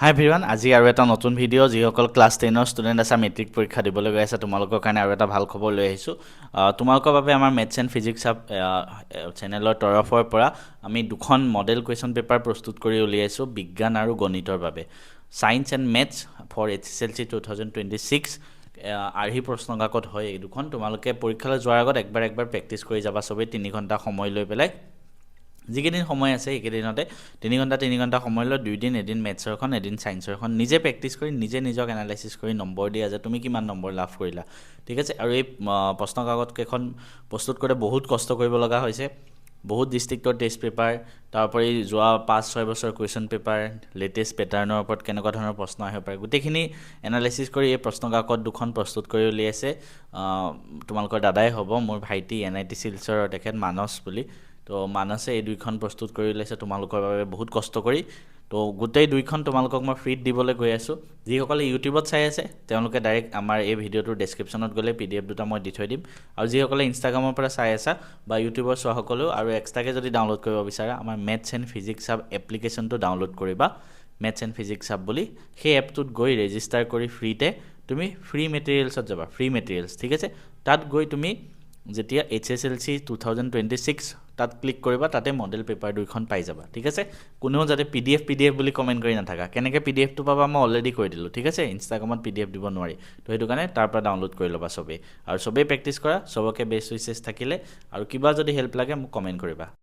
হাই everyone, আজি আৰু এটা নতুন ভিডিঅ' যিসকল ক্লাছ 10ৰ ষ্টুডেণ্ট আছে মেট্ৰিক পৰীক্ষা দিবলৈ গৈ আছে তোমালোকৰ কাৰণে আৰু এটা ভাল খবৰ লৈ আহিছোঁ। তোমালোকৰ বাবে আমাৰ মেথছ এণ্ড ফিজিক্স হাব চেনেলৰ তৰফৰ পৰা আমি দুখন মডেল কুৱেশ্যন পেপাৰ প্ৰস্তুত কৰি উলিয়াইছোঁ বিজ্ঞান আৰু গণিতৰ বাবে। Science and maths for HSLC 2026 আৰ্হি প্ৰশ্ন কাকত হয় এই দুখন। তোমালোকে পৰীক্ষালৈ যোৱাৰ আগত একবাৰ প্ৰেক্টিছ কৰি যাবা চবেই 3 ঘণ্টা সময় লৈ পেলাই। যিকেইদিন সময় আছে এইকেইদিনতে 3 ঘণ্টা সময় লৈ 2 দিন, এদিন মেথছৰ এখন এদিন ছায়েন্সৰ এখন নিজে প্ৰেক্টিছ কৰি নিজে নিজক এনালাইচিছ কৰি নম্বৰ দিয়া যে তুমি কিমান নম্বৰ লাভ কৰিলা, ঠিক আছে। আৰু এই প্ৰশ্ন কাকতকেইখন প্ৰস্তুত কৰোঁতে বহুত কষ্ট কৰিব লগা হৈছে। বহুত ডিষ্ট্ৰিক্টৰ টেষ্ট পেপাৰ, তাৰোপৰি যোৱা 5-6 বছৰ কুৱেশ্যন পেপাৰ, লেটেষ্ট পেটাৰ্ণৰ ওপৰত কেনেকুৱা ধৰণৰ প্ৰশ্ন আহিব পাৰে গোটেইখিনি এনালাইচিছ কৰি এই প্ৰশ্ন কাকত দুখন প্ৰস্তুত কৰি উলিয়াইছে তোমালোকৰ দাদাই হ'ব, মোৰ ভাইটি NIT শিলচৰৰ তেখেত মানস বুলি। তো মানসে এই দুইখন প্ৰস্তুত কৰি উলিয়াইছে তোমালোকৰ বাবে বহুত কষ্ট কৰি। তো গোটেই দুইখন তোমালোকক মই ফ্ৰীত দিবলৈ গৈ আছোঁ। যিসকলে ইউটিউবত চাই আছে তেওঁলোকে ডাইৰেক্ট আমাৰ এই ভিডিঅ'টোৰ ডেছক্ৰিপশ্যনত গ'লে PDF দুটা মই দি থৈ দিম। আৰু যিসকলে ইনষ্টাগ্ৰামৰ পৰা চাই আছা বা ইউটিউবৰ চোৱাসকলেও আৰু এক্সট্ৰাকৈ যদি ডাউনলোড কৰিব বিচাৰা আমাৰ মেথছ এণ্ড ফিজিক্স হাব এপ্লিকেশ্যনটো ডাউনলোড কৰিবা, মেথছ এণ্ড ফিজিক্স হাব বুলি। সেই এপটোত গৈ ৰেজিষ্টাৰ কৰি ফ্ৰীতে তুমি ফ্ৰী মেটেৰিয়েলছত যাবা, ফ্ৰী মেটেৰিয়েলছ, ঠিক আছে। তাত গৈ তুমি যেতিয়া HSLC 2026 তাত ক্লিক কৰিবা, তাতে মডেল পেপাৰ দুইখন পাই যাবা, ঠিক আছে। কোনেও যাতে PDF বুলি কমেণ্ট কৰি নাথাকা। কেনেকৈ PDFটো পাবা মই অলৰেডি কৈ দিলোঁ, ঠিক আছে। ইনষ্টাগ্ৰামত PDF দিব নোৱাৰি, তো সেইটো কাৰণে তাৰ পৰা ডাউনলোড কৰি ল'বা চবেই। আৰু চবেই প্ৰেক্টিছ কৰা, চবকে বেষ্ট উইচেছ থাকিলে। আৰু কিবা যদি হেল্প লাগে মোক কমেণ্ট কৰিবা।